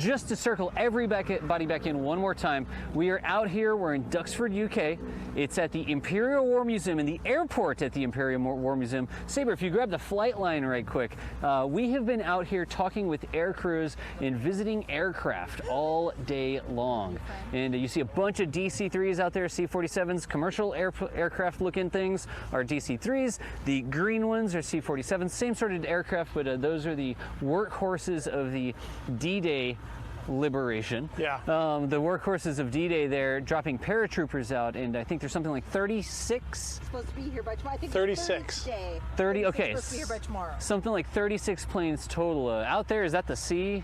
just to circle everybody back in one more time, we are out here, we're in Duxford, UK. It's at the Imperial War Museum, in the airport at the Imperial War Museum. Saber, if you grab the flight line right quick, we have been out here talking with air crews and visiting aircraft all day long. And you see a bunch of DC-3s out there, C-47s, commercial aircraft looking things are DC-3s. The green ones are C-47s, same sort of aircraft, but those are the workhorses of the D-Day liberation. Yeah. The workhorses of D-Day there, dropping paratroopers out, and I think there's something like 36. Supposed to be here by tomorrow. I think 36. 30. Okay. Supposed to be here by tomorrow. Something like 36 planes total out there. Is that the C?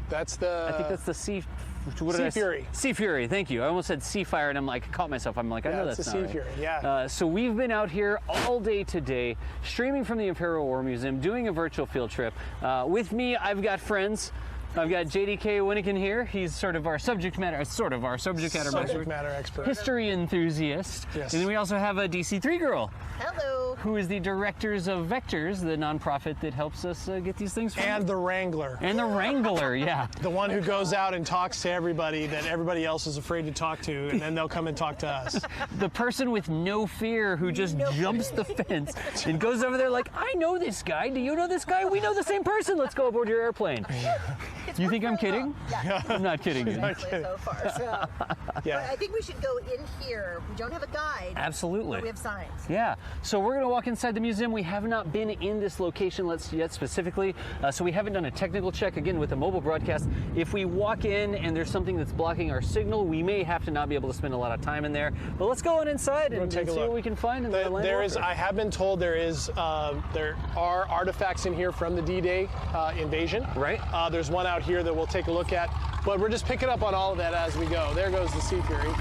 That's the. I think that's the C. Sea Fury. Sea Fury, thank you. I almost said Sea Fire, and I'm like, caught myself. I'm like, I know that's it's not a Sea right. Fury, yeah. So we've been out here all day today, streaming from the Imperial War Museum, doing a virtual field trip. With me, I've got friends. I've got JDK Winnikin here. He's sort of our subject matter expert. History enthusiast. Yes. And then we also have a DC-3 girl. Hello. Who is the directors of Vectors, the nonprofit that helps us get these things from. And the Wrangler. And the Wrangler, yeah. The one who goes out and talks to everybody that everybody else is afraid to talk to, and then they'll come and talk to us. The person with no fear who just jumps the fence and goes over there like, I know this guy. Do you know this guy? We know the same person. Let's go aboard your airplane. You think I'm kidding? Yeah. I'm not kidding. So far, so. Yeah. But I think we should go in here. We don't have a guide. Absolutely. But we have signs. Yeah. So we're going to walk inside the museum. We have not been in this location yet specifically, so we haven't done a technical check, again, with the mobile broadcast. If we walk in and there's something that's blocking our signal, we may have to not be able to spend a lot of time in there. But let's go on inside and see what we can find in the land. I have been told there are artifacts in here from the D-Day invasion. Right. There's one out here that we'll take a look at, but we're just picking up on all of that as we go. There goes the Sea Fury.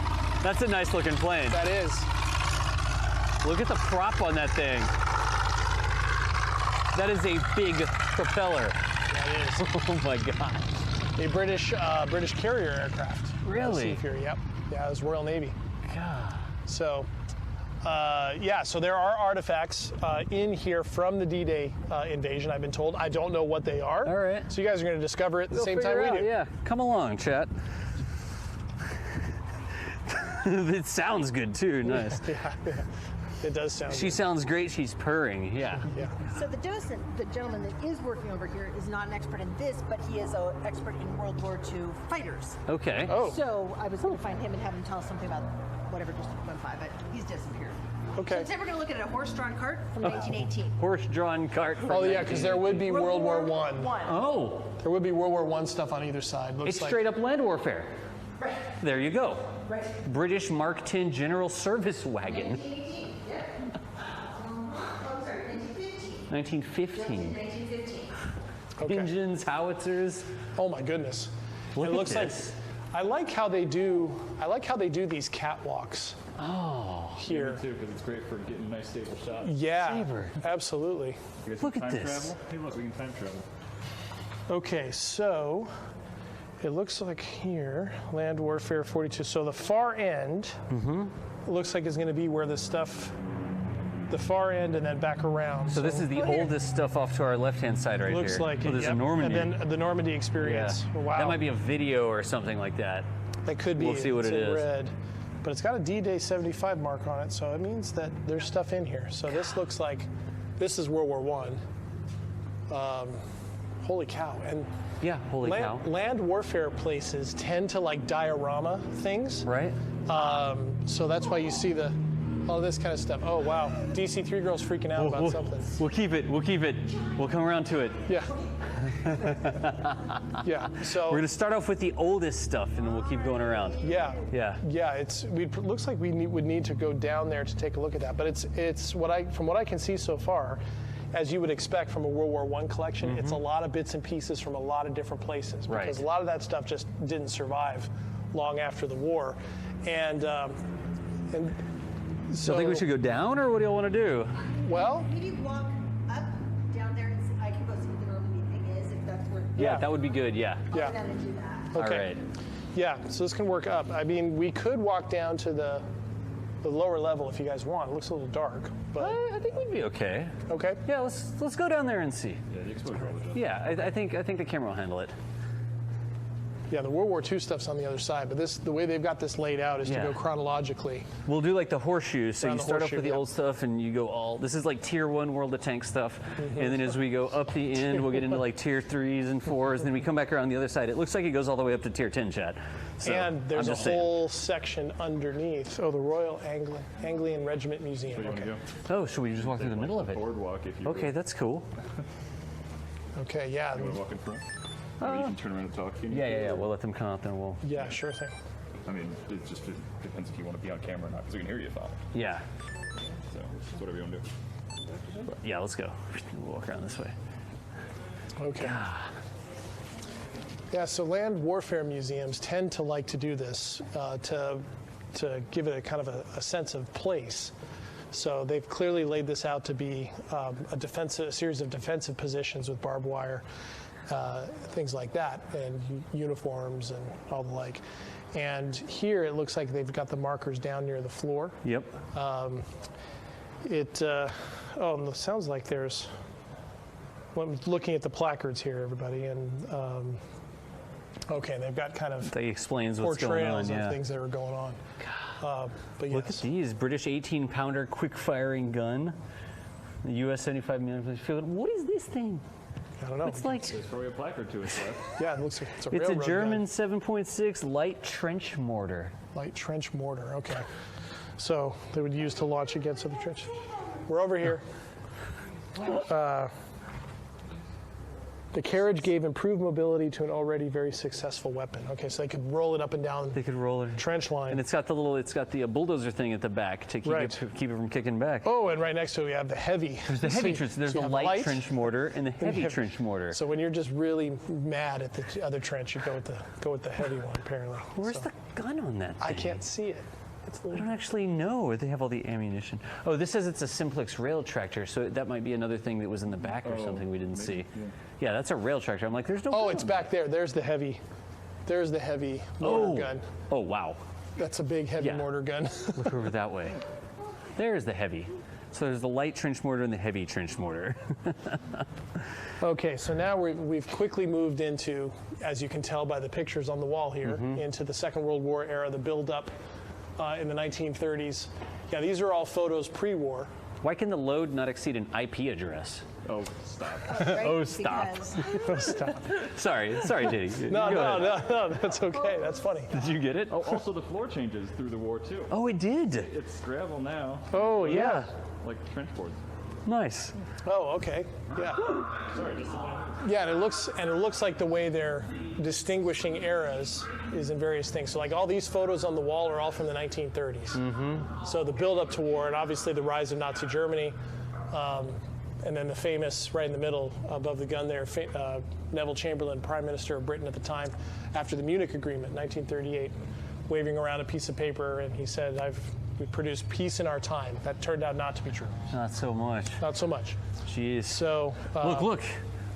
That's a nice looking plane. That is. Look at the prop on that thing. That is a big propeller. That is. Oh my gosh. A British carrier aircraft. Really? Sea Fury, yep. Yeah, it was Royal Navy. God. So, so there are artifacts in here from the D-Day invasion, I've been told. I don't know what they are. All right. So you guys are going to discover it at the same time we do. Yeah, come along, chat. It sounds good too, nice. Yeah. It does sound She good. sounds great, she's purring, yeah. So the docent, the gentleman that is working over here, is not an expert in this, but he is an expert in World War II fighters. Okay. Oh. So I was going to find him and have him tell us something about whatever District 15, but he's disappeared. Okay. So instead we're going to look at a horse-drawn cart from 1918. Horse-drawn cart from Oh yeah, because there would be World War One. Oh. There would be World War I stuff on either side. Looks It's like. straight up land warfare. Right. There you go. Right. British Mark X General Service Wagon. 1918, yeah. I'm sorry, 1915. 1915. 1915. Okay. Engines, howitzers. Oh my goodness. Look it at looks this. like. I like how they do these catwalks. Oh. Here. Me too, because it's great for getting nice stable shots. Yeah. Saber. Absolutely. You guys Look can at time this. Travel? Hey, look, we can time travel. Okay, so it looks like here, Land Warfare 42. So the far end looks like it's going to be where the stuff, the far end and then back around. So this is the oldest stuff off to our left-hand side right looks here. like Oh, it. there's a Yep. Normandy. And then the Normandy experience. Yeah. Wow. That might be a video or something like that. That could be. We'll see what it's it in is. red. But it's got a D-Day 75 mark on it, so it means that there's stuff in here. So this looks like, this is World War I. Holy cow. And Yeah, holy cow. land warfare places tend to like diorama things. Right? So that's why you see all this kind of stuff. Oh, wow. DC-3 girl's freaking out about something. We'll keep it. We'll keep it. We'll come around to it. Yeah. Yeah. So We're going to start off with the oldest stuff, and then we'll keep going around. yeah. Yeah. Yeah, looks like we would need to go down there to take a look at that. But it's from what I can see so far, as you would expect from a World War I collection, it's a lot of bits and pieces from a lot of different places. Right. Because a lot of that stuff just didn't survive long after the war. And so I think we should go down, or what do y'all want to do? Well, Maybe walk up, down there, and see, I can go see what the Normandy thing is, if that's where. Yeah, that would be good, yeah. I'll Yeah. go down and do that. okay. All right. Yeah, so this can work up. I mean, we could walk down to the lower level if you guys want. It looks a little dark, but I think we'd be okay. okay. Yeah, let's go down there and see. Yeah, the exposure all the time. Yeah, I think the camera will handle it. Okay, let's go. Yeah, I think the camera will handle it. Yeah, the exposure all the time. Yeah, I think the camera will handle it. Okay, so it looks like Yeah, the World War II stuff's on the other side, but the way they've got this laid out is to Yeah. go chronologically. We'll do like the horseshoe. So Around you the start off horseshoe, with the yeah. old stuff and you go all, this is like tier 1 World of Tanks stuff. And then as we go up the end, we'll get into like tier 3s and 4s. And then we come back around the other side. It looks like it goes all the way up to tier 10, Chad. So, And there's I'm a just saying. whole section underneath. Oh, the Royal Anglian Regiment Museum. Where do you Okay. want to go? Oh, should we just walk through the middle of it? Boardwalk if you Okay, will. that's cool. Okay, yeah. You want to walk in front? Or you can turn around and talk if you need Yeah. to. We'll let them come up and we'll, Yeah, sure thing. I mean, it just depends if you want to be on camera or not, because we can hear you fine. yeah. So it's whatever you want to do. Yeah, let's go. We'll walk around this way. Okay. Yeah, so land warfare museums tend to like to do this to give it a kind of a sense of place. So they've clearly laid this out to be a series of defensive positions with barbed wire, things like that, and uniforms and all the like. And here it looks like they've got the markers down near the floor. Yep. And it sounds like there's. Well, I'm looking at the placards here, everybody, and okay, they've got kind of That explains what's going on. portrayals Yeah. of things that are going on. But Look at yes, these British 18-pounder quick-firing gun. The US 75 millimeter field. What is this thing? I don't know. It's like There's probably a placard to its left. Yeah, it looks like it's a it's a railroad German gun. 7.6 light trench mortar. Light trench mortar. Okay, so they would use to launch against other trench. We're over here. The carriage gave improved mobility to an already very successful weapon. Okay, so they could roll it up and down They could roll it. trench line. And it's got the bulldozer thing at the back to keep Right. keep it from kicking back. Oh, and right next to it we have the heavy. There's the heavy trench. There's so you the have light trench mortar and the heavy heavy. trench mortar. So when you're just really mad at the other trench, you go with the heavy one. Apparently. Where's So, the gun on that thing? I can't see it. It's a I little, don't actually know where they have all the ammunition. Oh, this says it's a simplex rail tractor, so that might be another thing that was in the back or something we didn't see. yeah. Yeah, that's a rail tractor. I'm like, there's no. oh, gun it's on back there. There's the heavy. There's the heavy mortar gun. Oh, wow. That's a big heavy Yeah. mortar gun. Look over that way. There's the heavy. So there's the light trench mortar and the heavy trench mortar. Okay, so now we've quickly moved into, as you can tell by the pictures on the wall here, into the Second World War era, the buildup in the 1930s. Yeah, these are all photos pre-war. Why can the load not exceed an IP address? Oh, stop. Right? Oh, stop. Because Stop. Sorry, Diddy. No, Go no, ahead. no, that's okay. That's funny. Did you get it? Oh, also the floor changes through the war too. Oh, it did. It's gravel now, Oh, yeah. like trench boards. Nice. Oh, okay. Yeah. Sorry, just Yeah, and it looks like the way they're distinguishing eras is in various things. So like all these photos on the wall are all from the 1930s. Mm-hmm. So the build up to war and obviously the rise of Nazi Germany, and then the famous right in the middle above the gun there, Neville Chamberlain, Prime Minister of Britain at the time, after the Munich Agreement, 1938, waving around a piece of paper, and he said, we produced peace in our time. That turned out not to be true. Not so much. Not so much. Jeez. So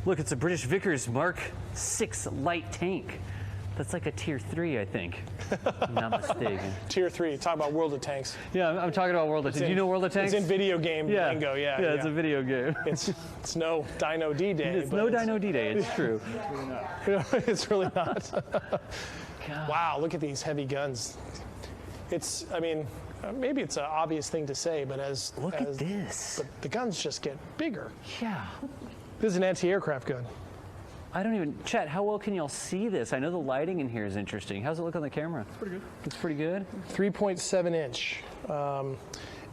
Look, it's a British Vickers Mark 6 light tank. That's like a tier 3, I think. I'm not mistaken. Tier 3, talking about World of Tanks. Yeah, I'm talking about World of Tanks. Do you know World of Tanks? It's in video game lingo, yeah. Yeah, it's a video game. It's no Dino D-Day. It's but no Dino D-Day, it's true. It's really not. Wow, look at these heavy guns. Maybe it's an obvious thing to say, but Look at this. But the guns just get bigger. Yeah. This is an anti-aircraft gun. Chet, how well can y'all see this? I know the lighting in here is interesting. How's it look on the camera? It's pretty good. 3.7 inch.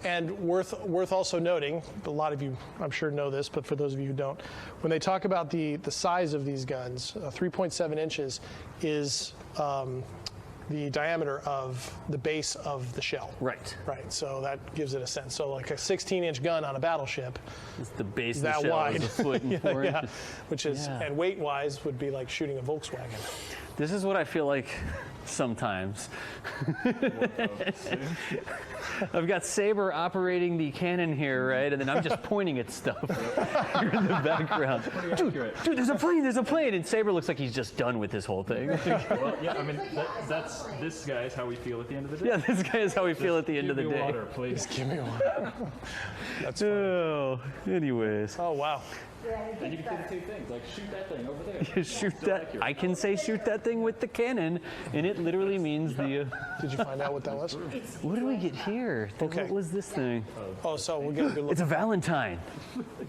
And worth also noting, a lot of you I'm sure know this, but for those of you who don't, when they talk about the size of these guns, 3.7 inches is the diameter of the base of the shell. Right. Right, so that gives it a sense. So like a 16-inch gun on a battleship, It's the base of that the shell wide. is a foot and 4 yeah, inches. which is, Yeah. and weight-wise would be like shooting a Volkswagen. This is what I feel like sometimes. I've got Saber operating the cannon here, right? And then I'm just pointing at stuff here in the background. Dude, there's a plane. And Saber looks like he's just done with this whole thing. well, yeah. I mean, this guy is how we feel at the end of the day. Yeah, this guy is how we feel at the end of the Give me day. water, please. Give me one. That's funny. Oh, anyways. Oh, wow. And you can say the same things, like shoot that thing over there. Shoot that. I can say shoot that thing with the cannon, and it literally means the. Did you find out what that was? What did we get here? Okay. What was this thing? Oh, so we'll get a good look. It's a Valentine.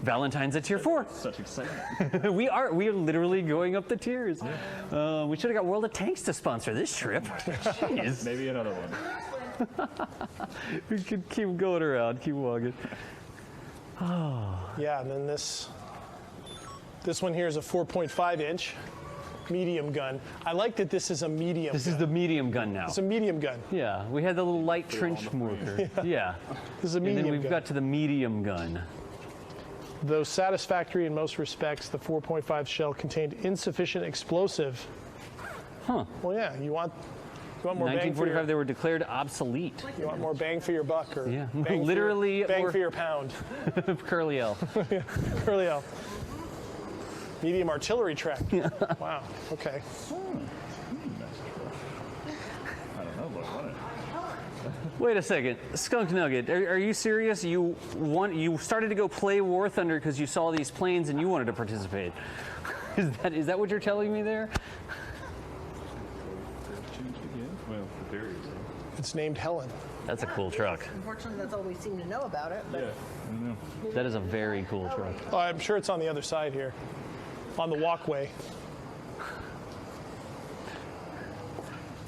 Valentine's at tier 4. Such excitement. We are literally going up the tiers. We should have got World of Tanks to sponsor this trip. Jeez. Maybe another one. We could keep going around, keep walking. Yeah, and then this one here is a 4.5 inch medium gun. I like that this is a medium This gun. is the medium gun now. It's a medium gun. Yeah, we had the little light trench mortar. Yeah. This is a And medium then we've gun. got to the medium gun. Though satisfactory in most respects, the 4.5 shell contained insufficient explosive. Huh. Well, yeah, you want more bang for 1945, your, they were declared obsolete. you want more bang for your buck, or Yeah, bang literally bang more- for your pound. Curly L. Curly L. Medium artillery track. Wow. Okay. I don't know, look on it. Wait a second, Skunk Nugget, are you serious? You started to go play War Thunder because you saw these planes and you wanted to participate. Is that what you're telling me there? Changed again? Well, the berries. It's named Helen. That's a cool truck. Unfortunately, that's all we seem to know about it. Yeah, I don't know. That is a very cool truck. Oh, I'm sure it's on the other side here, on the walkway.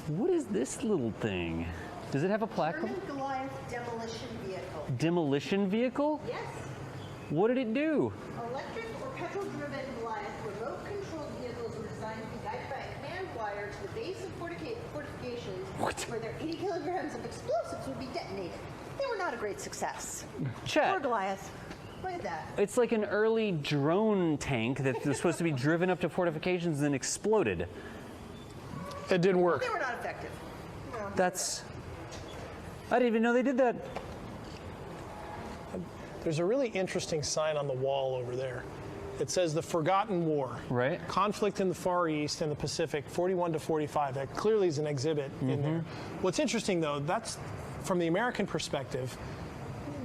What is this little thing? Does it have a plaque? German Goliath demolition vehicle. Demolition vehicle? Yes. What did it do? Electric or petrol-driven Goliath remote-controlled vehicles were designed to be guided by a hand wire to the base of fortifications where their 80 kilograms of explosives would be detonated. They were not a great success. Poor Chat. Goliath. Look at that. It's like an early drone tank that was supposed to be driven up to fortifications and then exploded. It didn't work. They were not effective. No. That's. I didn't even know they did that. There's a really interesting sign on the wall over there. It says the Forgotten War. Right. Conflict in the Far East and the Pacific, 41 to 45. That clearly is an exhibit in there. What's interesting, though, that's from the American perspective,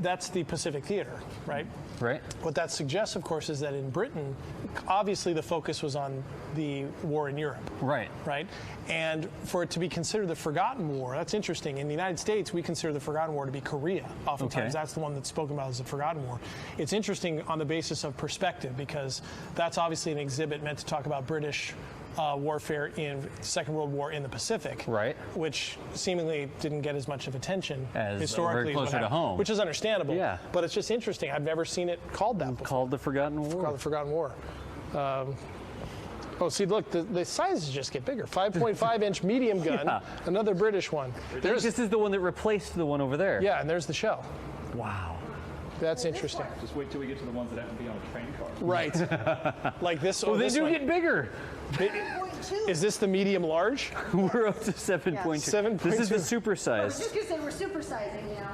that's the Pacific Theater, right? Right. What that suggests, of course, is that in Britain, obviously the focus was on the war in Europe. Right. Right? And for it to be considered the Forgotten War, that's interesting. In the United States, we consider the Forgotten War to be Korea. Oftentimes, Okay. that's the one that's spoken about as the Forgotten War. It's interesting on the basis of perspective, because that's obviously an exhibit meant to talk about British warfare in the Second World War in the Pacific, Right. which seemingly didn't get as much of attention As historically, very as what closer to happened, home. which is understandable. Yeah. But it's just interesting. I've never seen it called that before. Called the Forgotten War. Called the Forgotten War. Oh, see, look, the sizes just get bigger. 5.5 inch medium gun, Yeah. another British one. This is the one that replaced the one over there. Yeah, and there's the shell. Wow. That's interesting. Just wait till we get to the ones that happen to be on a train car. Right. Like this. Oh, they this do one. get bigger. 7.2. Is this the medium large? We're up to 7.2. 7.2. This is the super I was size. just going to say we're supersizing now.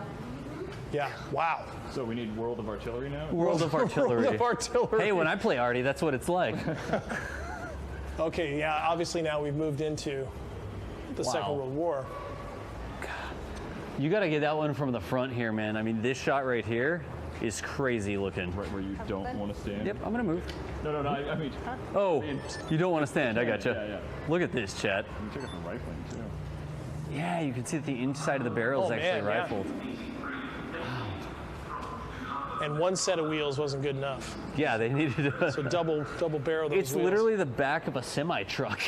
Yeah. Wow. So we need World of Artillery now? World of Artillery. World of Artillery. Hey, when I play Artie, that's what it's like. Okay, yeah, obviously now we've moved into the Second Wow. World War. You got to get that one from the front here, man. I mean, this shot right here is crazy looking. Right where you don't want to stand? Yep, I'm gonna move. No, I mean, Oh, you don't want to stand. I gotcha. Yeah, yeah. Look at this, chat. you took it from rifling too. Yeah, you can see that the inside of the barrel is Oh, actually man, yeah. rifled. And one set of wheels wasn't good enough. Yeah, they needed a. So double barrel those It's wheels. literally the back of a semi truck.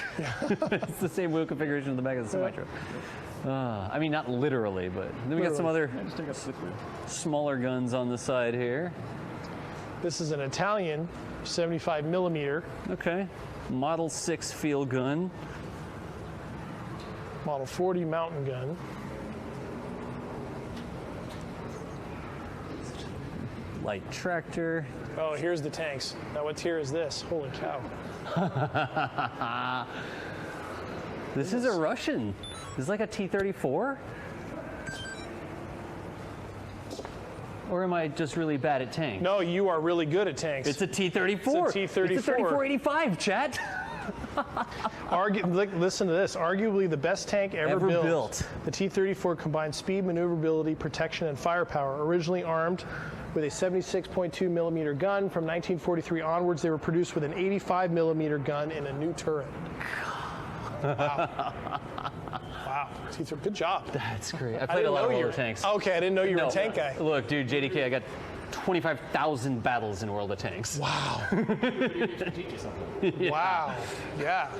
It's the same wheel configuration of the back of the semi truck. I mean, not literally, but then we got some other Yeah, just take a slip wheel. smaller guns on the side here. This is an Italian 75 millimeter, Okay. Model 6 field gun. Model 40 mountain gun. Light tractor. Oh, here's the tanks. Now what tier is this? Holy cow. This is a Russian. This is like a T-34? Or am I just really bad at tanks? No, you are really good at tanks. It's a T-34. It's a T-34. It's a 3485, chat. Listen to this. Arguably the best tank ever built. built. The T-34 combines speed, maneuverability, protection, and firepower. Originally armed with a 76.2 millimeter gun. From 1943 onwards, they were produced with an 85 millimeter gun and a new turret. Wow. Wow. Good job. That's great. I played a lot of World of Tanks. Okay, I didn't know you were a tank guy. Look, dude, JDK, I got 25,000 battles in World of Tanks. Wow. Teach you something. Wow. Yeah.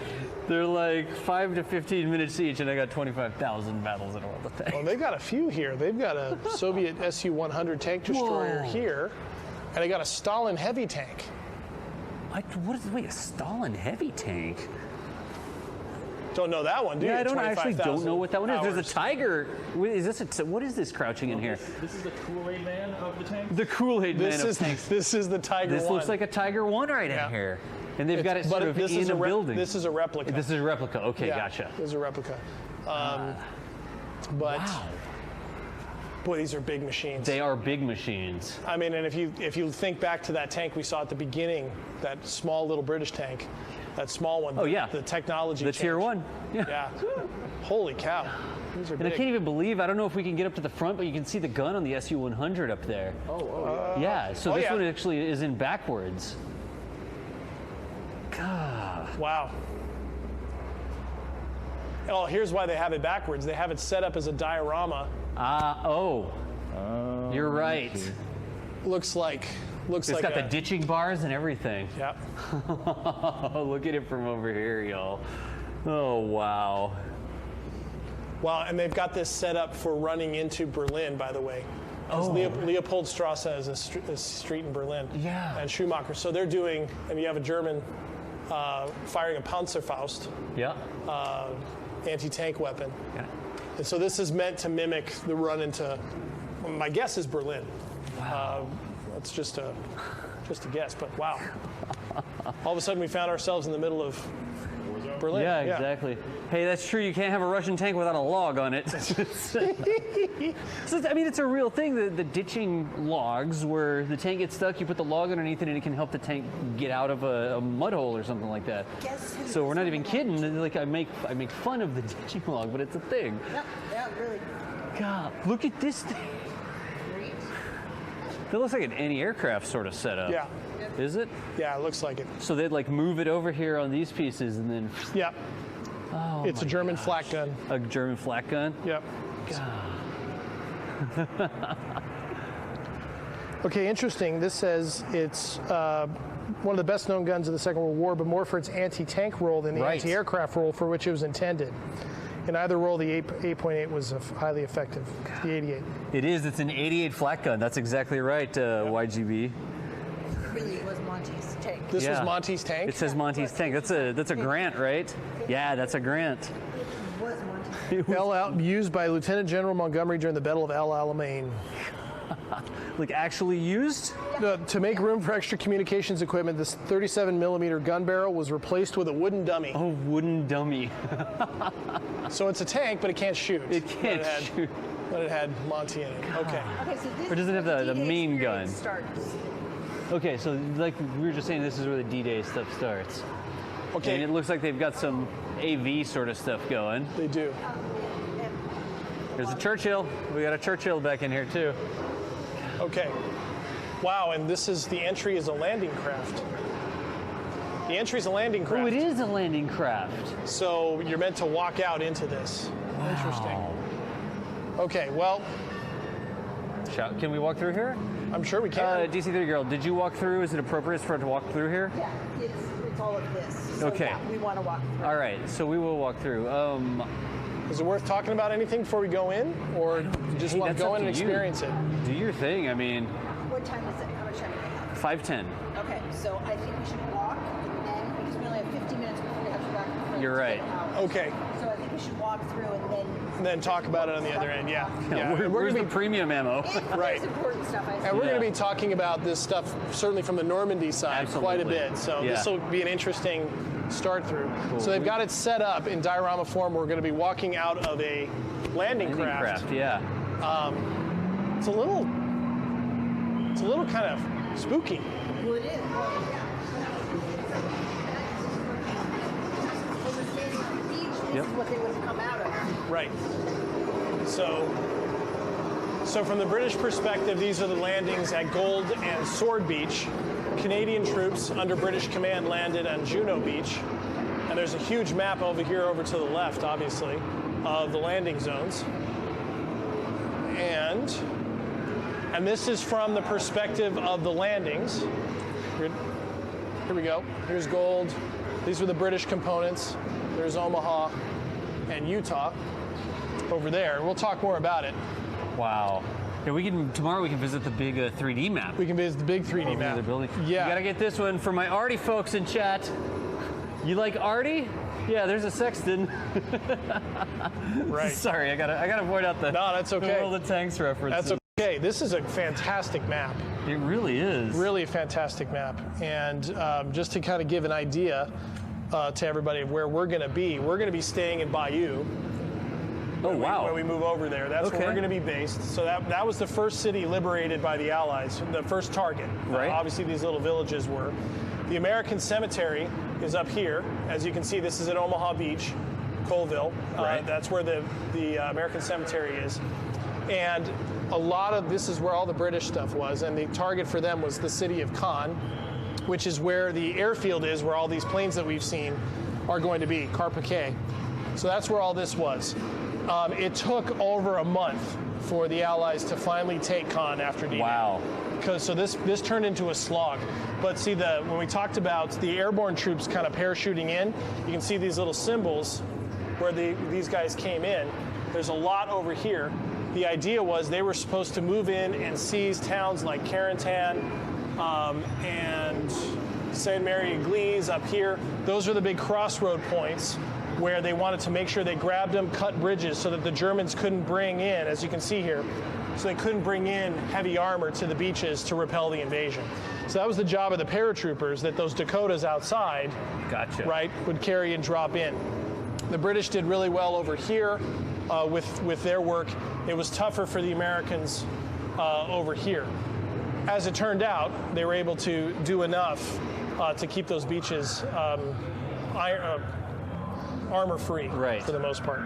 They're like 5 to 15 minutes each, and I got 25,000 battles in World of Tanks. Well, they've got a few here. They've got a Soviet Su-100 tank destroyer here, and they got a Stalin heavy tank. Wait, a Stalin heavy tank? Don't know that one, do you? Yeah, I actually don't know what that one is. There's a hours. tiger. What is this crouching in here? This is the Kool-Aid man of the tank. The Kool-Aid man of tanks. This is the Tiger This One. looks like a Tiger One right in here. And they've got it sort of in a building. This is a replica. This is a replica. Okay, Yeah, gotcha. This is a replica. But Wow. boy, these are big machines. They are big machines. I mean, and if you think back to that tank we saw at the beginning, that small little British tank, that small one. Oh, yeah. The technology. The change. Tier 1. Yeah. Holy cow. These are And I big. can't even believe, I don't know if we can get up to the front, but you can see the gun on the Su-100 up there. Yeah, so this one actually is in backwards. God. Wow. Oh, here's why they have it backwards. They have it set up as a diorama. You're right. Looks like It's got the ditching bars and everything. Yep. Look at it from over here, y'all. Oh, wow. Wow, and they've got this set up for running into Berlin, by the way. Oh. Leopoldstrasse is a street in Berlin. Yeah. And Schumacher. So they're doing, and you have a German firing a Panzerfaust, Yeah. anti-tank weapon. Yeah. And so this is meant to mimic the run into, my guess is Berlin. Wow. That's just a guess, but wow. All of a sudden we found ourselves in the middle of Berlin. Yeah, exactly. Hey, that's true. You can't have a Russian tank without a log on it. So, I mean, it's a real thing. The ditching logs, where the tank gets stuck, you put the log underneath it, and it can help the tank get out of a mud hole or something like that. So we're not even kidding. Like I make fun of the ditching log, but it's a thing. Yeah, really. God, look at this thing. Great. That looks like an anti-aircraft sort of setup. Yeah. Is it? Yeah, it looks like it. So they'd like move it over here on these pieces, and then. Yeah. Oh, It's a German flak gun. A German flak gun. Yep. Okay, interesting. This says it's one of the best known guns of the Second World War, but more for its anti-tank role than the Right. anti-aircraft role for which it was intended. In either role, the 8.8 was highly effective. The 88. It is. It's an 88 flak gun. That's exactly right, YGB. Really, it was Monty's tank. This was Yeah. Monty's tank. It says Monty's tank. That's a grant, right? Yeah, that's a grant. It was Monty's. Used by Lieutenant General Montgomery during the Battle of El Alamein. Like actually used? To make room for extra communications equipment, this 37 millimeter gun barrel was replaced with a wooden dummy. Oh, wooden dummy. So it's a tank, but it can't shoot. It can't shoot. But it had Monty in it. Okay. Okay, so this Or does it have the D-Day main gun? experience starts. Okay, so like we were just saying, this is where the D-Day stuff starts. Okay. And it looks like they've got some AV sort of stuff going. They do. There's a Churchill. We got a Churchill back in here too. Okay. Wow, and this is the entry is a landing craft. The entry is a landing craft. Oh, it is a landing craft. So you're meant to walk out into this. Interesting. Okay, well, Can we walk through here? I'm sure we can. DC3 girl, did you walk through? Is it appropriate for it to walk through here? Yeah, it's all of this. So Okay. yeah, we want to walk through. All right, so we will walk through. Is it worth talking about anything before we go in? Or you just Hey, want to that's go up in to and you. experience it? Do your thing. I mean, What time is it? How much time do we have? 5:10. Okay, so I think we should walk and then, because we only have 15 minutes before we have to back and forth. You're right. Okay. So I think we should walk through and then. And then talk about it on the other end. Yeah. Where's We're the gonna be, premium ammo? If Right. there's important stuff, I and think. we're going to Yeah. be talking about this stuff certainly from the Normandy side quite a Absolutely. bit. So Yeah. this will be an interesting start through. Cool. So they've got it set up in diorama form. We're going to be walking out of a landing Landing craft. craft, yeah. It's a little kind of spooky. Well, it is. Well, yeah. When we're standing on the beach, this Yep. is what they would have come out of. Right. So So from the British perspective, these are the landings at Gold and Sword Beach. Canadian troops under British command landed on Juno Beach. And there's a huge map over here over to the left, obviously, of the landing zones. And this is from the perspective of the landings. Here we go. Here's Gold. These were the British components. There's Omaha and Utah over there. We'll talk more about it. Wow. Yeah, tomorrow we can visit the big 3D map. We can visit the big 3D Over map. the building. Yeah. You gotta get this one for my arty folks in chat. You like arty? Yeah, there's a sexton. Right. Sorry, I gotta point out the No, that's okay. the World of Tanks reference. That's okay. This is a fantastic map. It really is. Really a fantastic map. And just to kind of give an idea to everybody of where we're going to be staying in Bayou. Oh, wow. When we move over there. That's where we're going to be based. So that was the first city liberated by the Allies, the first target. Right. Obviously, these little villages were. The American cemetery is up here. As you can see, this is at Omaha Beach, Colville. Right. That's where the American cemetery is. And a lot of this is where all the British stuff was. And the target for them was the city of Caen, which is where the airfield is, where all these planes that we've seen are going to be, Carpiquet. So that's where all this was. It took over a month for the Allies to finally take Caen after D-Day. Wow. So this turned into a slog. But see, when we talked about the airborne troops kind of parachuting in, you can see these little symbols where these guys came in. There's a lot over here. The idea was they were supposed to move in and seize towns like Carentan and Sainte Marie-Église up here. Those are the big crossroad points where they wanted to make sure they grabbed them, cut bridges so that the Germans couldn't bring in, as you can see here, so they couldn't bring in heavy armor to the beaches to repel the invasion. So that was the job of the paratroopers, that those Dakotas outside, Gotcha. right, would carry and drop in. The British did really well over here with their work. It was tougher for the Americans over here. As it turned out, they were able to do enough to keep those beaches armor-free, right, for the most part.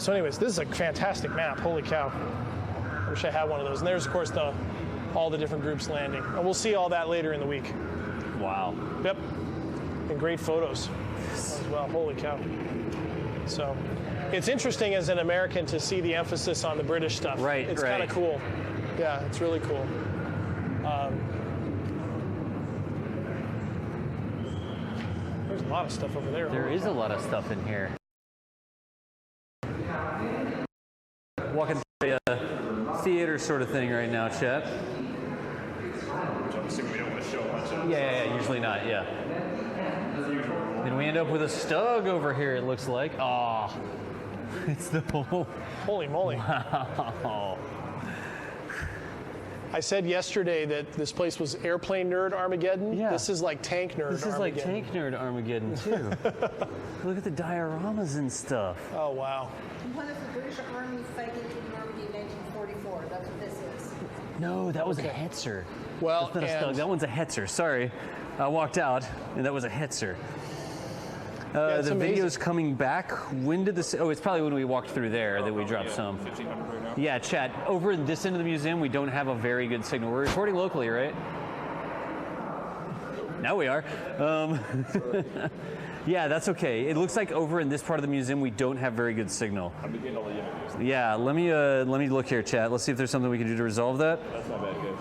So anyways, this is a fantastic map. Holy cow. I wish I had one of those. And there's, of course, all the different groups landing. And we'll see all that later in the week. Wow. Yep. And great photos as well. Holy cow. So it's interesting as an American to see the emphasis on the British stuff. Right, It's right. kind of cool. Yeah, it's really cool. There's a lot of stuff over there. There is a lot of stuff in here. Walking through a theater sort of thing right now, Chet. I'm assuming we don't want to show much of. Yeah, usually not, yeah. Then we end up with a stug over here, it looks like. Oh, it's the whole... Holy moly. Wow. I said yesterday that this place was airplane nerd Armageddon. Yeah. This is like tank nerd This is like Armageddon. tank nerd Armageddon, too. Look at the dioramas and stuff. Oh, wow. One of the British Army fighting in Normandy in 1944. That's what this is. No, that was a Hetzer. Well, That's not a stug, that one's a Hetzer, sorry. I walked out, and that was a Hetzer. it's the amazing. video's coming back. When did this? Oh, it's probably when we walked through there that we dropped some. 1500 right now. Yeah, chat. Over in this end of the museum, we don't have a very good signal. We're recording locally, right? Now we are. Yeah, that's okay. It looks like over in this part of the museum, we don't have very good signal. I'm beginning all the interviews. Yeah, let me look here, chat. Let's see if there's something we can do to resolve that. That's not bad, guys.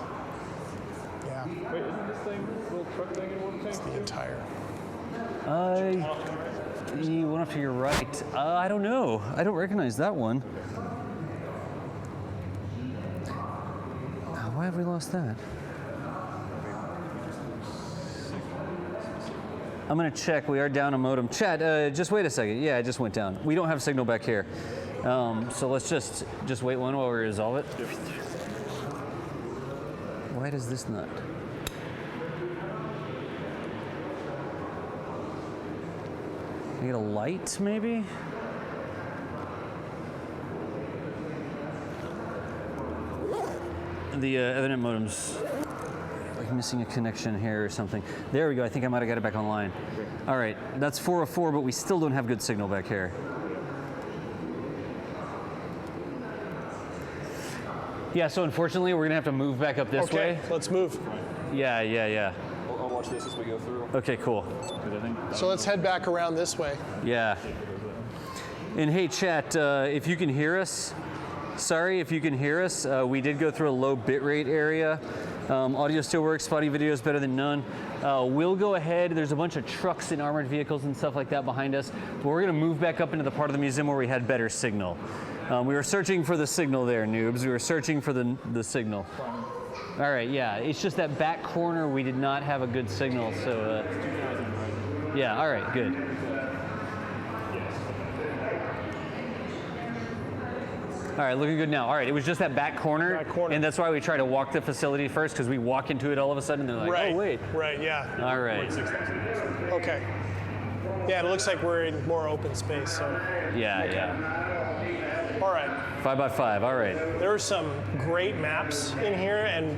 Yeah, Wait, isn't this thing, little truck thing in one tank? the entire. The one off to your right. I don't know. I don't recognize that one. Why have we lost that? I'm gonna check. We are down a modem. Chat, just wait a second. Yeah, it just went down. We don't have signal back here. So let's just wait one while we resolve it. Why does this not? Can I get a light, maybe? The Ethernet modem's like missing a connection here or something. There we go. I think I might have got it back online. All right, that's 404, but we still don't have good signal back here. Yeah, so unfortunately, we're gonna have to move back up this Okay, way. let's move. Yeah. I'll watch this as we go through. Okay, cool. So let's head back around this way. Yeah. And hey, chat, if you can hear us, sorry if you can hear us. We did go through a low bitrate area. Audio still works, spotty video is better than none. We'll go ahead, there's a bunch of trucks and armored vehicles and stuff like that behind us, but we're gonna move back up into the part of the museum where we had better signal. We were searching for the signal there, noobs. We were searching for the signal. All right, yeah, it's just that back corner we did not have a good signal, so yeah, all right, good. All right, looking good now. All right, it was just that back corner, and that's why we try to walk the facility first, because we walk into it all of a sudden, and they're like, Right. oh, wait. Right, yeah. All right. Okay. Yeah, it looks like we're in more open space, so. Yeah. All right. 5x5, all right. There are some great maps in here, and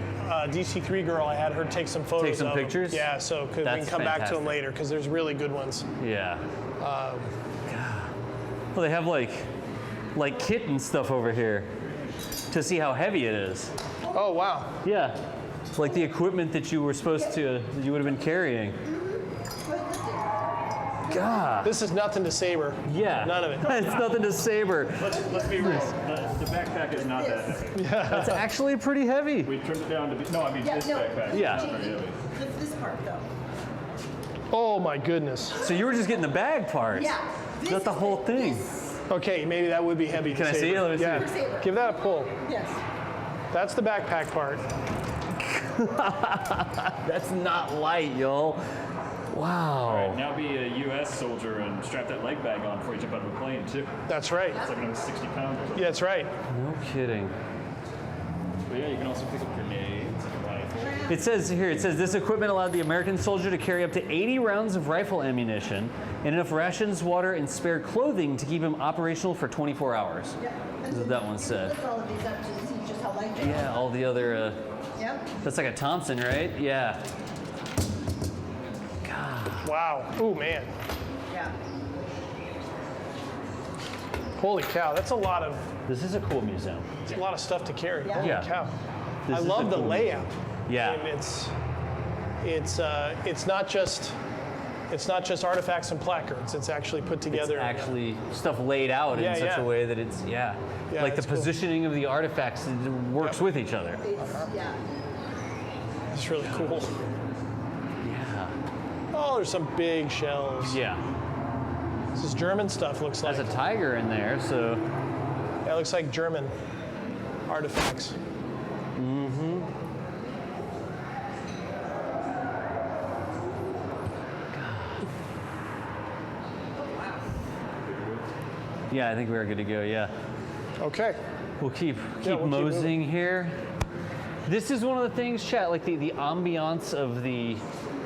DC3 girl, I had her take some photos Take some of them. pictures? Yeah, so we can That's come back to fantastic. them later, because there's really good ones. Yeah. Well, they have like kit and stuff over here to see how heavy it is. Oh, wow. Yeah. Like the equipment that you were supposed to, that you would have been carrying. God. This is nothing to Saber. Yeah. None of it. It's nothing to Saber. Let's be real. The backpack is not that heavy. That's actually pretty heavy. We trimmed it down to be. No, I mean this backpack. Yeah. Is not very heavy. This part, though. Oh, my goodness. So you were just getting the bag parts. Yeah. Not the whole thing. Okay, maybe that would be heavy. Can to I see it? Saber. Let me see Yeah. it. Saber. Give that a pull. Yes. That's the backpack part. That's not light, y'all. Wow. Now be a U.S. soldier and strap that leg bag on before you jump out of a plane too. That's right. It's like another 60 pounds. Yeah, that's right. No kidding. But yeah, you can also pick up grenades and rifles. It says here, this equipment allowed the American soldier to carry up to 80 rounds of rifle ammunition and enough rations, water, and spare clothing to keep him operational for 24 hours. Yep. That's what that one said. Lift all of these up to see just how light they are. Yeah, all the other, Yep. that's like a Thompson, right? Yeah. Wow. Oh, man. Yeah. Holy cow. That's a lot of This is a cool museum. It's a lot of stuff to carry. Yeah. Holy Yeah. cow. This I is love a the cool layout. Yeah. And it's not just artifacts and placards. It's actually put together. It's actually stuff laid out Yeah, in such yeah. a way that it's, Yeah, like the it's cool. positioning of the artifacts it works with each other. Yeah. It's really cool. Yeah. Oh, there's some big shells. Yeah. This is German stuff, looks like. There's a tiger in there, so. That looks like German artifacts. Yeah, I think we're good to go, yeah. Okay. We'll keep we'll keep moseying here. This is one of the things, chat, like the ambiance of the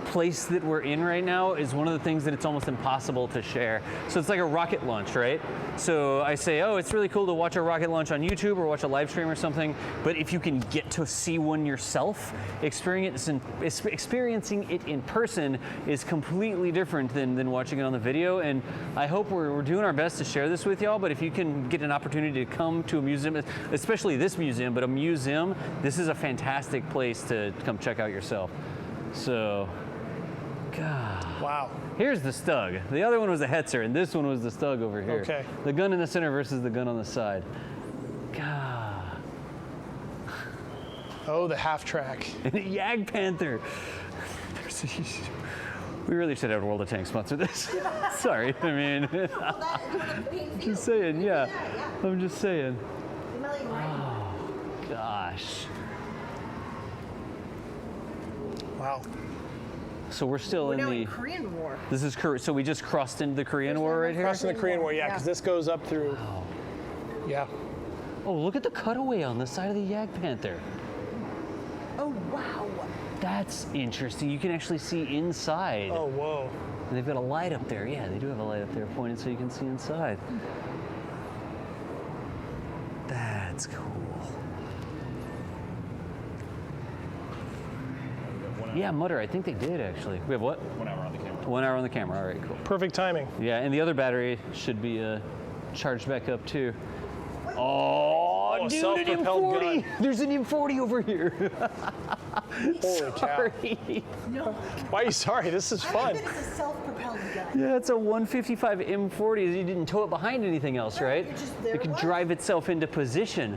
place that we're in right now is one of the things that it's almost impossible to share. So it's like a rocket launch, right? So I say, oh, it's really cool to watch a rocket launch on YouTube or watch a live stream or something, but if you can get to see one yourself, experiencing it in person is completely different than watching it on the video. And I hope we're doing our best to share this with y'all, but if you can get an opportunity to come to a museum, especially this museum, but a museum, this is a fantastic place to come check out yourself. So, God. Wow. Here's the Stug. The other one was a Hetzer, and this one was the Stug over here. Okay. The gun in the center versus the gun on the side. God. Oh, the half track. And a Yag Panther. We really should have World of Tanks sponsor this. Sorry, I mean, just saying, yeah. I'm just saying. Oh, gosh. Wow. So we're still in Now the. in Korean War. This is so we just crossed into the Korean War right here. Crossing the Korean War, yeah, because this goes up through. Yeah. Oh, look at the cutaway on the side of the Yag Panther. Oh wow. That's interesting. You can actually see inside. Oh, whoa. And they've got a light up there. Yeah, they do have a light up there pointed so you can see inside. That's cool. Yeah, Mutter, I think they did actually. We have what? 1 hour on the camera. 1 hour on the camera. All right, cool. Perfect timing. Yeah, and the other battery should be charged back up too. Oh, Oh, a dude, self-propelled an M40. gun. There's an M40 over here. Holy cow. Sorry. No. Why are you sorry? This is I fun. think it's a self-propelled gun. Yeah, it's a 155 M40. You didn't tow it behind anything else, right? It just- there It could it was. drive itself into position.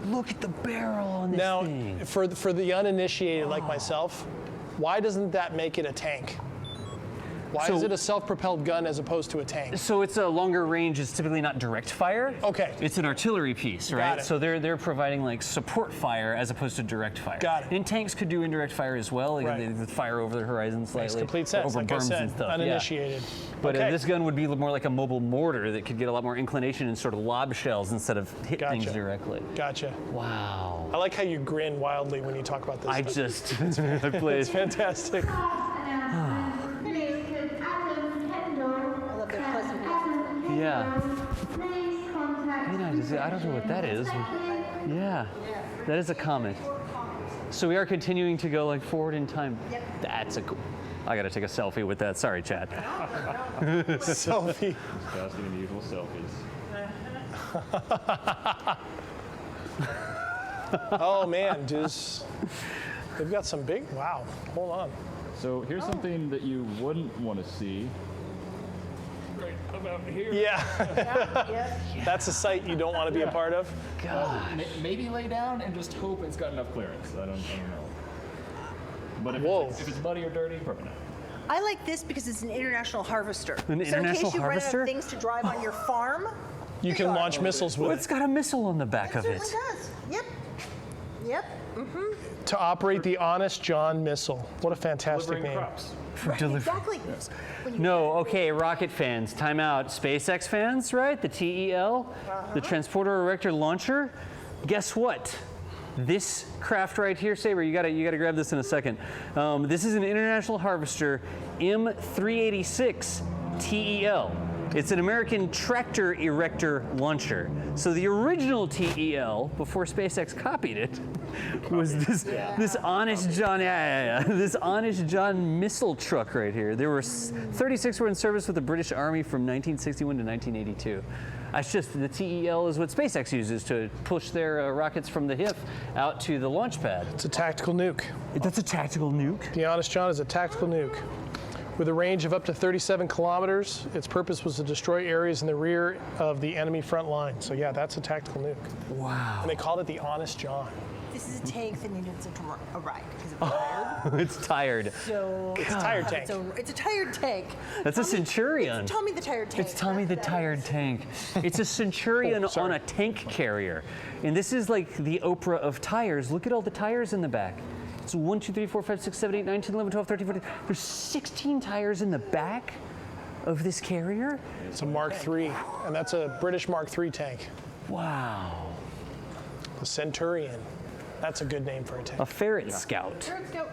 Look at the barrel on this Now, thing. for the uninitiated like myself, why doesn't that make it a tank? Why So- is it a self-propelled gun as opposed to a tank? So it's a longer range. It's typically not direct fire. Okay. It's an artillery piece, right? it. So they're providing like support fire as opposed to direct fire. Got it. And tanks could do indirect fire as well. Like Right. they fire over the horizon slightly. Makes complete sense. Over Like I berms said, and stuff. Yeah. uninitiated. But Okay. this gun would be more like a mobile mortar that could get a lot more inclination and sort of lob shells instead of hit things Gotcha. directly. Gotcha. Wow. I like how you grin wildly when you talk about this I stuff. just I play. It's fantastic. I love their pleasant music. Yeah. I don't know what that is. Yeah. That is a comment. So we are continuing to go like forward in time. Yep. That's a cool. I gotta take a selfie with that. Sorry, Chad. Selfie. Asking the usual selfies. Oh man, just they've got some big. Wow. Hold on. So here's something that you wouldn't want to see. Right about here. Yeah, Yep. that's a sight you don't want to be a part of. Maybe lay down and just hope it's got enough clearance. I don't know. But Whoa. if it's muddy or dirty, probably not. I like this because it's an international harvester. An so in international case you harvester? run out of things to drive on your farm, You can launch missiles with Well, it. it's got a missile on the back of it it. certainly does. Yep. Yep. To operate the Honest John missile. What a fantastic Delivering name. crops. Right, exactly. When you- No, okay, rocket fans, time out. SpaceX fans, right? The TEL, the Transporter Erector Launcher. Guess what? This craft right here, Saber, you gotta grab this in a second. This is an International Harvester M386 TEL. It's an American Tractor Erector Launcher. So the original TEL, before SpaceX copied it, was this Honest John, this Honest John missile truck right here. There were 36 were in service with the British Army from 1961 to 1982. That's just the TEL is what SpaceX uses to push their rockets from the HIF out to the launch pad. It's a tactical nuke. That's a tactical nuke. The Honest John is a tactical nuke. With a range of up to 37 kilometers, its purpose was to destroy areas in the rear of the enemy front line. So yeah, that's a tactical nuke. Wow. And they called it the Honest John. This is a tank that needed a ride because it's tired. It's tired. So It's a tired tank. It's a tired tank. That's a Centurion. It's Tommy the tired tank. It's Tommy the That's- Tired Tank. It's a Centurion on a tank carrier. And this is like the Oprah of tires. Look at all the tires in the back. It's 1, 2, 3, 4, 5, 6, 7, 8, 9, 10, 11, 12, 13, 14. There's 16 tires in the back of this carrier. It's a Mark III, and that's a British Mark III tank. Wow. The Centurion. That's a good name for a tank. A ferret scout. Let's go.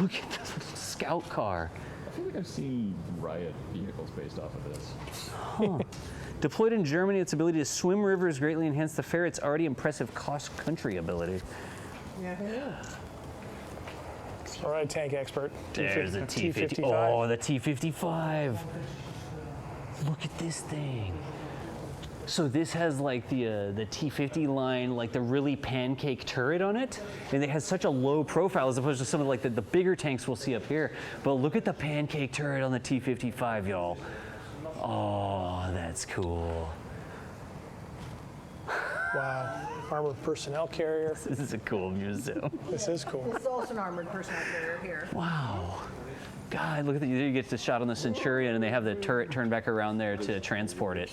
Look at the scout car. I feel like I've seen riot vehicles based off of this. Deployed in Germany, its ability to swim rivers greatly enhanced the ferret's already impressive cross-country ability. All right, tank expert. There's a T-50. Oh, the T-55. Look at this thing. So this has like the T-50 line, like the really pancake turret on it, and it has such a low profile as opposed to some of like the bigger tanks we'll see up here. But look at the pancake turret on the T-55, y'all. Oh, that's cool. Wow. Armored personnel carrier. This is a cool museum. This is cool. This is also an armored personnel carrier here. Wow. God, look at you get the shot on the Centurion, and they have the turret turned back around there to transport it.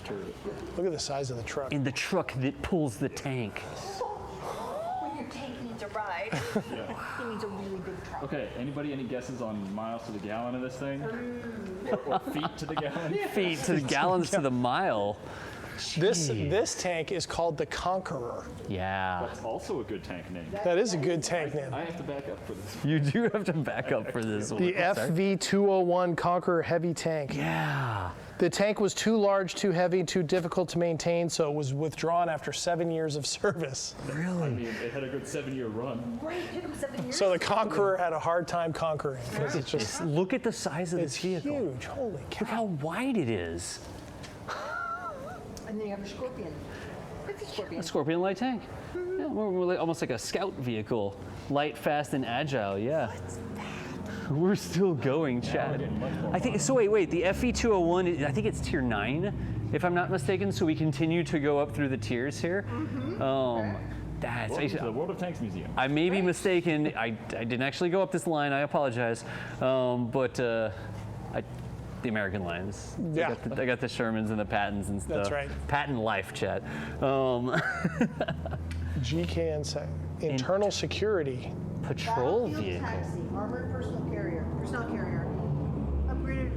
Look at the size of the truck. In the truck that pulls the tank. When your tank needs a ride, it needs a really big truck. Okay, anybody any guesses on miles to the gallon of this thing? Or feet to the gallon? Feet to the gallons to the mile. This tank is called the Conqueror. Yeah. That's also a good tank name. That is a good tank name. I have to back up for this. You do have to back up for this one. The FV-201 Conqueror heavy tank. Yeah. The tank was too large, too heavy, too difficult to maintain, so it was withdrawn after 7 years of service. I mean, it had a good 7-year run. Right, it took them 7 years. So the Conqueror had a hard time conquering. 'Cause it's just, Look at the size of it's this vehicle. huge. Holy Look cow. how wide it is. And then you have your Scorpion. It's a Scorpion. A Scorpion light tank. Yeah, we're almost like a scout vehicle. Light, fast, and agile, yeah. We're still going, Chad. I think, so wait, the FE201, I think it's tier 9, if I'm not mistaken, so we continue to go up through the tiers here. That's, Welcome to the World of Tanks Museum. I may be mistaken. I didn't actually go up this line. I apologize. The American lines. Yeah. I got the Shermans and the Pattons and stuff. That's right. Patton life, chat. GKN internal security. Patrol Battlefield vehicle. taxi, armored personal carrier. Upgraded.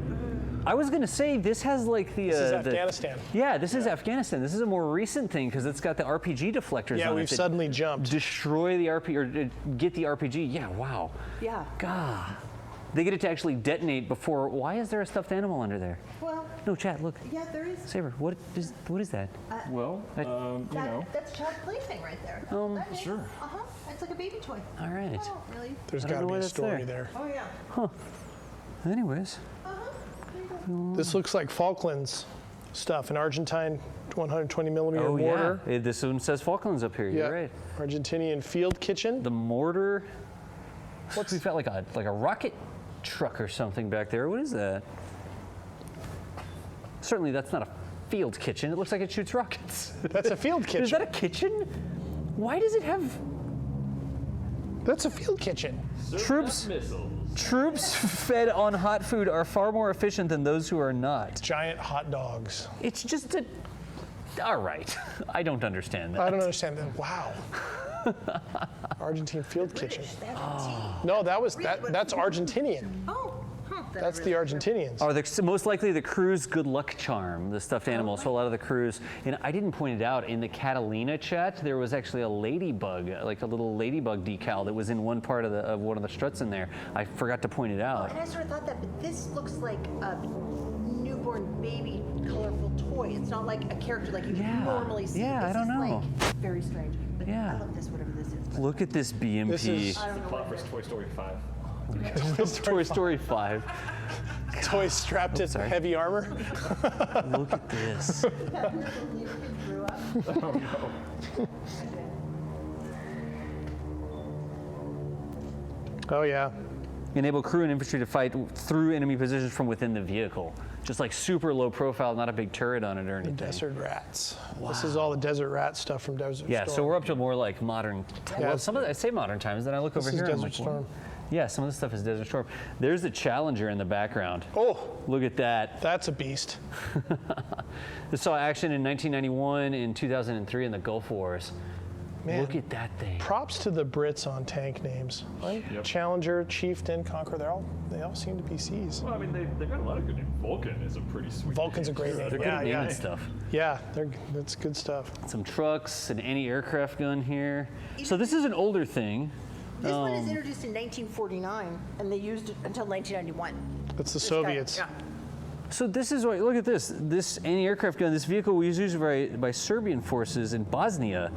I was gonna say this has like the. This is Afghanistan. Yeah, this is Afghanistan. This is a more recent thing because it's got the RPG deflectors Yeah, on it. we've that suddenly jumped. destroy the RP or get the RPG. Yeah, wow. Yeah. God. They get it to actually detonate before. Why is there a stuffed animal under there? Well, No, chat. Look, yeah, there is. Saber. What is that? Well, you know. That's a child plaything right there. That is. sure. It's like a baby toy. All right. Oh, really? There's I don't got to know be why a that's story there. there. Oh yeah. Anyways. This looks like Falklands stuff. An Argentine 120 millimeter Oh mortar. yeah. This one says Falklands up here. Yeah. You're right. Argentinian field kitchen. The mortar. We've got like a rocket truck or something back there. What is that? Certainly that's not a field kitchen. It looks like it shoots rockets. That's a field kitchen. Is that a kitchen? Why does it have That's a field kitchen. troops? Missiles. Troops fed on hot food are far more efficient than those who are not. Giant hot dogs. It's just a. All right. I don't understand that. I don't understand that. Wow. Argentine field kitchen. No, that's Argentinian. Oh. That's the Argentinians. Are the, most likely the crew's good luck charm, the stuffed animals. So a lot of the crews, and I didn't point it out, in the Catalina chat, there was actually a ladybug, like a little ladybug decal that was in one part of one of the struts in there. I forgot to point it out. And I sort of thought that, but this looks like a newborn baby colorful toy. It's not like a character like you normally see. Yeah, I don't know. Like very strange. But Yeah. I love this, whatever this is. Look at this BMP. This is I don't know. Plot for Toy Story 5. Toy Story 5. toy strapped to sorry. heavy armor. Look at this. That little kid grew up. Oh yeah. Enable crew and infantry to fight through enemy positions from within the vehicle. Just like super low profile, not a big turret on it or anything. Desert rats. This is all the desert rat stuff from Desert Storm. Yeah, so we're up to more like modern. Well, some of the, I say modern times, then I look over is here. and I'm Desert like, Storm. Yeah, some of this stuff is Desert Storm. There's the Challenger in the background. Oh, Look at that. that's a beast. This saw action in 1991 and 2003 in the Gulf Wars. Man. Look at that thing. Props to the Brits on tank names. Right? Yep. Challenger, Chieftain, Conqueror, they all seem to be C's. Well, I mean, they've got a lot of good names. Vulcan is a pretty sweet Vulcan's a name. great name. They're good yeah, at yeah. naming stuff. Yeah, that's good stuff. Some trucks, an anti-aircraft gun here. So this is an older thing. This one is introduced in 1949, and they used it until 1991. That's the This guy- Soviets. Yeah. So this is what, look at this. This anti-aircraft gun, this vehicle was used by Serbian forces in Bosnia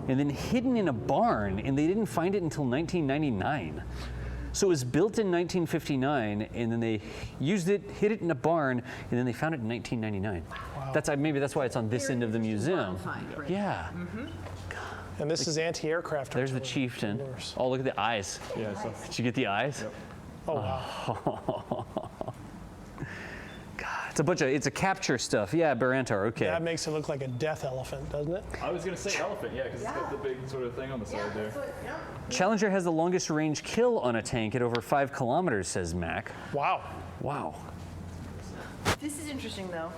and then hidden in a barn, and they didn't find it until 1999. So it was built in 1959, and then they used it, hid it in a barn, and then they found it in 1999. Wow. Maybe that's why it's on this end of the museum. Right. Yeah. And this is anti-aircraft. There's the artillery. chieftain. Oh, look at the eyes. Yeah, so Did you get the eyes? Oh wow. God, it's a capture stuff. Yeah, Barantar, okay. That makes it look like a death elephant, doesn't it? I was gonna say elephant, yeah, because it's got the big sort of thing on the side there. Challenger has the longest range kill on a tank at over 5 kilometers, says Mac. Wow. Wow. This is interesting, though,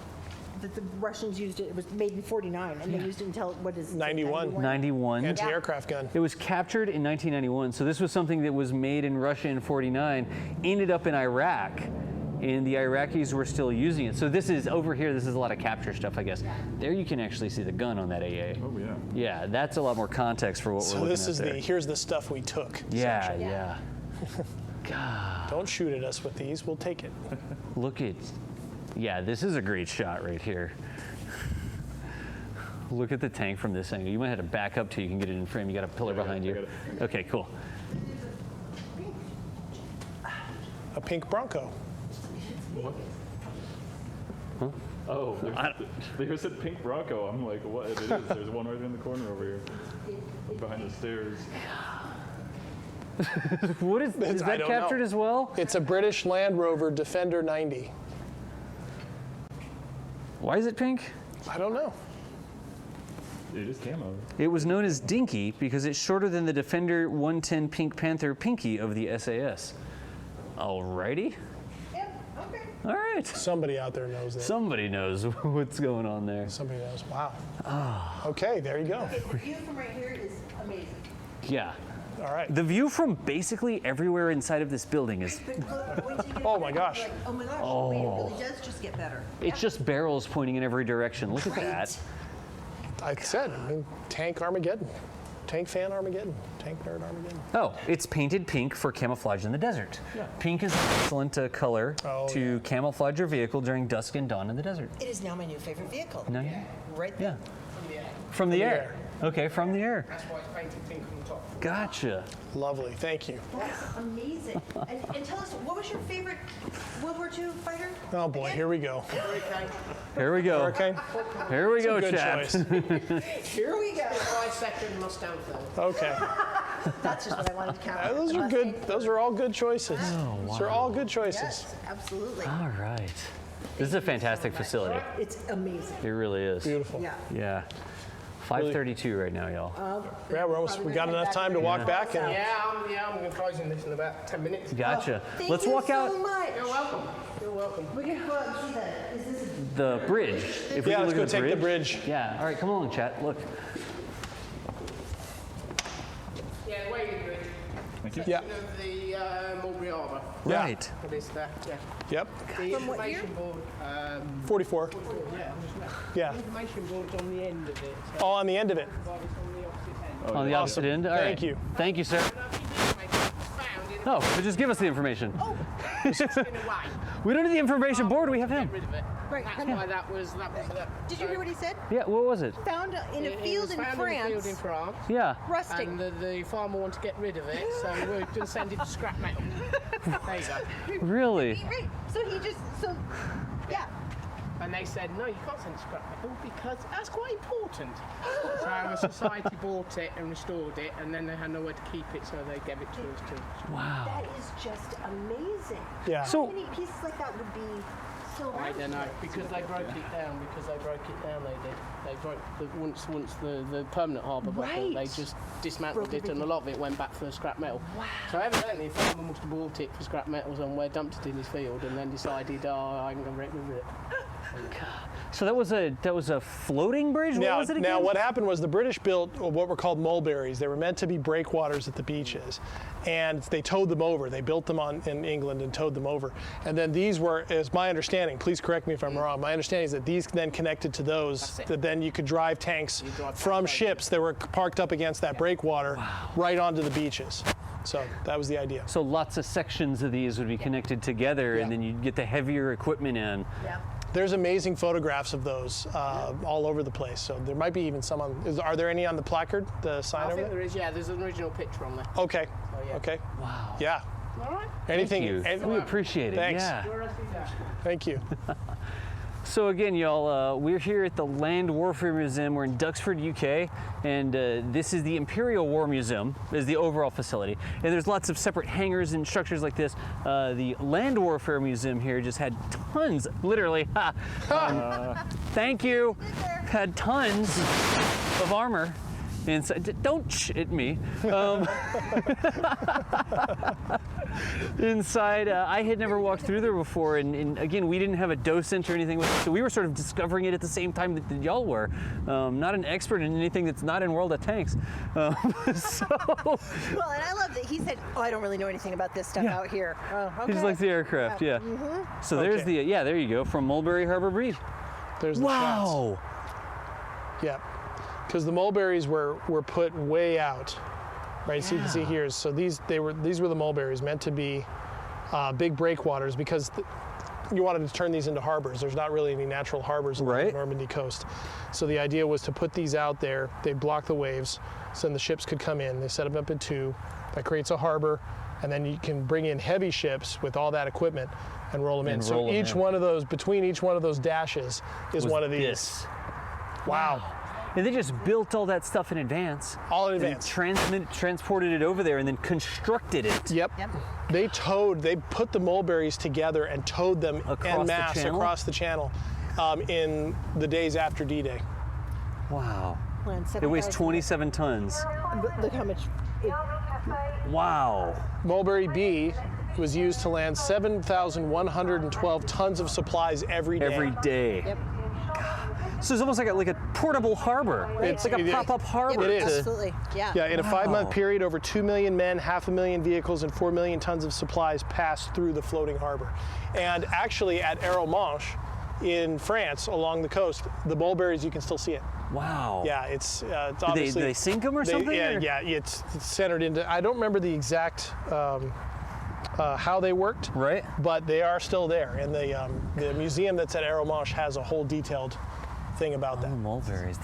that the Russians used it. It was made in 49, and they used it until, what is it? 91. 91. Anti-aircraft gun. It was captured in 1991. So this was something that was made in Russia in 49, ended up in Iraq, and the Iraqis were still using it. So this is, over here, this is a lot of capture stuff, I guess. There you can actually see the gun on that AA. Oh yeah. Yeah, that's a lot more context for what we're So looking this at is there. here's the stuff we took. Yeah, section. yeah. God, Don't shoot at us with these. We'll take it. look at, yeah, this is a great shot right here. Look at the tank from this angle. You might have to back up till you can get it in frame. You got a pillar behind I you. got it. Okay, cool. A pink Bronco. Oh, they just said pink Bronco. I'm like, what? It is. There's one right in the corner over here, behind the stairs. What is I that don't captured know. as well? It's a British Land Rover Defender 90. Why is it pink? I don't know. It is camo. It was known as Dinky because it's shorter than the Defender 110 Pink Panther Pinky of the SAS. Alrighty. Yep, okay. All right. Somebody out there knows that. Somebody knows what's going on there. Somebody knows. Wow. Okay, there you go. The view from right here is amazing. Yeah. All right. The view from basically everywhere inside of this building is, But look, wait till you get Oh up my there, gosh. you're like, oh my gosh, wait, it really does just get better. it's just barrels pointing in every direction. Look at Right. that. I said, tank Armageddon. Tank fan Armageddon. Tank nerd Armageddon. Oh, it's painted pink for camouflage in the desert. Pink is an excellent color to camouflage your vehicle during dusk and dawn in the desert. It is now my new favorite vehicle. No? Right Yeah. there. From the air. Okay, from the air. That's why it's painted pink on the top. Gotcha. Lovely. Thank you. That's amazing. And tell us, what was your favorite World War II fighter? Oh boy, here we go. Here we go. Hurricane. Here we go, Good chaps. choice. Here we go. 5-second Mustang film. Okay. That's just what I wanted to count. Those are good. Those are all good choices. Oh, Those are all good choices. Yes, absolutely. All right. This is a fantastic facility. It's amazing. It really is. Beautiful. Yeah. Yeah. 5:32 right now, y'all. Yeah, we got enough time to walk back and Yeah, I'm going to close in this in about 10 minutes. Gotcha. Thank Let's you walk so out much. You're welcome. You're welcome. We can go out and see that. Is this the bridge. If we yeah, can let's look go at take the bridge. Yeah. All right, come along, chat. Look. Yeah, wait a minute. Thank you. Yeah. Of the Mulberry Harbour. Yeah. Right. For this, yeah. Yep. The From what year? information board. 44. Yeah, Yeah. the information board's on the end of it. All on the end of it. So it's on the opposite end. On the opposite Awesome. end. All right. Thank you. Thank you, sir. Found in No, but just give us the information. a way. We don't need the information board. We have him. Get rid of it. Right. That's why that was that. Did you hear what he said? Yeah. What was it? Found in a field in In a France, field in France. Yeah. rusting. And the farmer wanted to get rid of it, so we're going to send it to scrap metal. There you go. Really? Right. So he just yeah. And they said, no, you can't send it to scrap metal because that's quite important. So our society bought it and restored it, and then they had nowhere to keep it, so they gave it to us too. Wow. That is just amazing. Yeah. How So many pieces like that would be still I around? don't know, because they broke it down, they did. They broke, once the permanent harbour got built, they Right. just dismantled Broke it, and a lot of it went back for scrap metal. Wow. So evidently, the farmer must have bought it for scrap metal somewhere, dumped it in his field, and then decided, oh, I can get rid of it. So that was a floating bridge. What Now, was it again? now what happened was the British built what were called mulberries. They were meant to be breakwaters at the beaches, and they towed them over. They built them in England and towed them over. And then these were, as my understanding, please correct me if I'm wrong, my understanding is that these then connected to those, That's it. that then you could drive tanks drive from tanks ships that were parked up against that breakwater right onto the beaches. So that was the idea. So lots of sections of these would be connected together, Yeah. and then you'd get the heavier equipment in. Yeah. There's amazing photographs of those all over the place. So there might be even some on, are there any on the placard, the sign I over think there? there is, yeah, there's an original picture on there. Okay, yeah. okay. Wow. Yeah. All right. Anything, Thank you. We appreciate it. Thanks. Yeah. Thank you. So again, y'all, we're here at the Land Warfare Museum. We're in Duxford, UK, and this is the Imperial War Museum, is the overall facility. And there's lots of separate hangars and structures like this. The Land Warfare Museum here just had tons, literally, thank you, had tons of armor inside. Don't shit me. Inside, I had never walked through there before, and again, we didn't have a docent or anything with it, so we were sort of discovering it at the same time that y'all were. Not an expert in anything that's not in World of Tanks. Well, and I love that he said, "Oh, I don't really know anything about this stuff Yeah. out here." Oh, okay. He's like the aircraft, yeah. So there's Okay. there you go, from Mulberry Harbor Bridge. There's the shots. Wow. Yeah, because the mulberries were put way out, right? So you can see here. So these were the mulberries meant to be big breakwaters because you wanted to turn these into harbors. There's not really any natural harbors along Right. the Normandy coast. So the idea was to put these out there. They block the waves, so then the ships could come in. They set them up in two. That creates a harbor. and then you can bring in heavy ships with all that equipment and roll them in. And So roll 'em each in. one of those, between each one of those dashes is Was one of these. this. Wow. And they just built all that stuff in advance. All in and advance. transported it over there and then constructed it. Yep. They put the mulberries together and towed them Across en the masse channel? across the channel in the days after D-Day. Wow. Around It weighs 7,000. 27 tons. Look how much. Wow. Mulberry B was used to land 7,112 tons of supplies every day. Every day. Yep. So it's almost like a portable harbor. It's like a It- pop-up harbor. It is. to- Absolutely. Yeah. Yeah, in a 5-month Wow. period, over 2 million men, 500,000 vehicles, and 4 million tons of supplies passed through the floating harbor. And actually, at Aero-Manche in France, along the coast, the mulberries, you can still see it. Wow. Yeah, it's Do obviously. they sink them or something? Yeah, or- yeah, it's centered into. I don't remember the exact how they worked, Right. but they are still there. And the museum that's at Aero-Manche has a whole detailed thing about that. Oh, mulberries.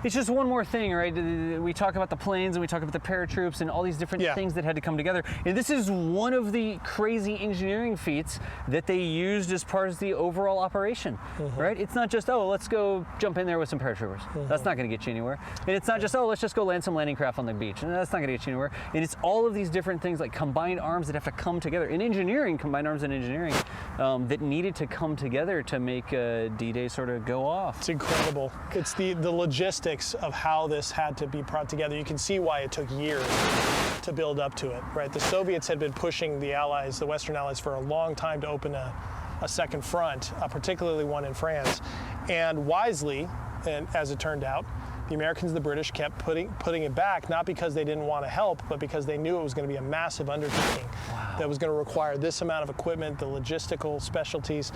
It's just one more thing, right? We talk about the planes and we talk about the paratroops and all these different Yeah. things that had to come together. And this is one of the crazy engineering feats that they used as part of the overall operation, right? It's not just, oh, let's go jump in there with some paratroopers. That's not going to get you anywhere. And it's not just, oh, let's just go land some landing craft on the beach. And that's not going to get you anywhere. And it's all of these different things like combined arms that have to come together. In engineering, combined arms and engineering that needed to come together to make D-Day sort of go off. It's incredible. It's the logistics of how this had to be brought together. You can see why it took years to build up to it, right? The Soviets had been pushing the Allies, the Western Allies, for a long time to open a second front, particularly one in France. And wisely, and as it turned out, the Americans and the British kept putting it back, not because they didn't want to help, but because they knew it was going to be a massive undertaking that was going to require this amount of equipment, the logistical specialties,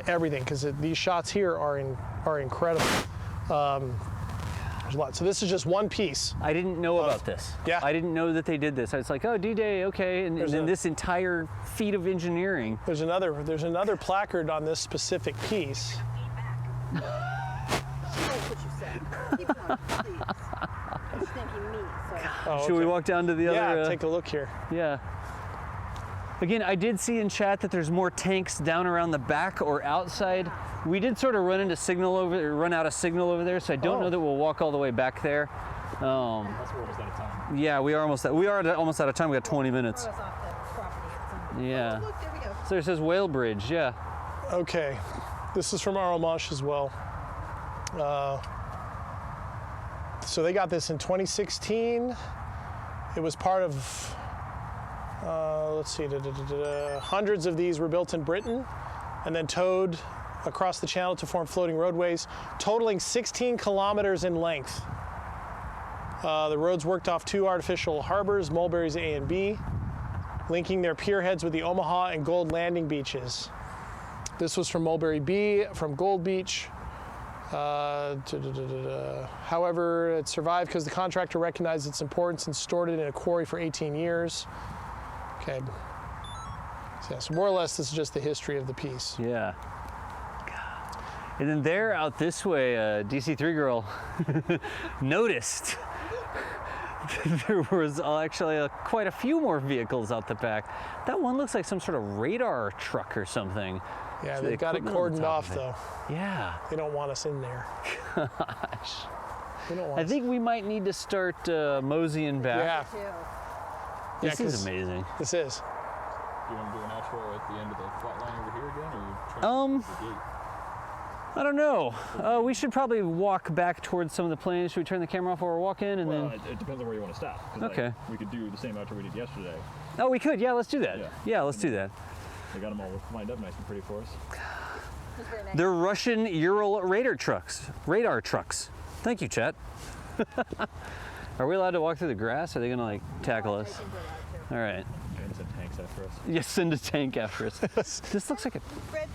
everything. Because these shots here are incredible. There's a lot. So this is just one piece. I didn't know about this. Yeah. I didn't know that they did this. I was like, oh, D-Day, okay. And then this entire feat of engineering. There's another placard on this specific piece. That's what you said. Keep going, please. He's thinking me, so. Oh, Should we okay. walk down to the other? Yeah, take a look here. Yeah. Again, I did see in chat that there's more tanks down around the back or outside. We did sort of run out of signal over there, so I don't know that we'll walk all the way back there. That's where we're almost out of time. Yeah, we are almost out of time. We got 20 minutes. Throw us off the property at some point. Yeah. Look, there we go. So it says Whale Bridge. Yeah. Okay, this is from Aero-Manche as well. So they got this in 2016. It was part of, let's see, hundreds of these were built in Britain and then towed across the channel to form floating roadways, totaling 16 kilometers in length. The roads worked off 2 artificial harbors, Mulberries A and B, linking their pierheads with the Omaha and Gold Landing beaches. This was from Mulberry B, from Gold Beach. However, it survived because the contractor recognized its importance and stored it in a quarry for 18 years. Okay. So more or less, this is just the history of the piece. Yeah. And then there out this way, DC3 girl noticed there was actually quite a few more vehicles out the back. That one looks like some sort of radar truck or something. Yeah, So they've got it equipment on the cordoned top off of it. though. Yeah. They don't want us in there. Gosh. They don't want I think we might need to start moseying back. Too. This Yeah, is 'cause- amazing. This is. Do you want to do an outro at the end of the flat line over here again, or try the gate? I don't know. We should probably walk back towards some of the planes. Should we turn the camera off while we're walking and Well, then? it depends on where you want to stop. 'Cause, Okay. Like, we could do the same outro we did yesterday. Oh, we could. Yeah, let's do that. Yeah. Yeah, let's do that. They got them all lined up nice and pretty for us. It's very nice. They're Russian Ural radar trucks. Radar trucks. Thank you, chat. Are we allowed to walk through the grass? Are they gonna like tackle us? All right. And send tanks after us. Yes, send a tank after us. This looks like a Fred,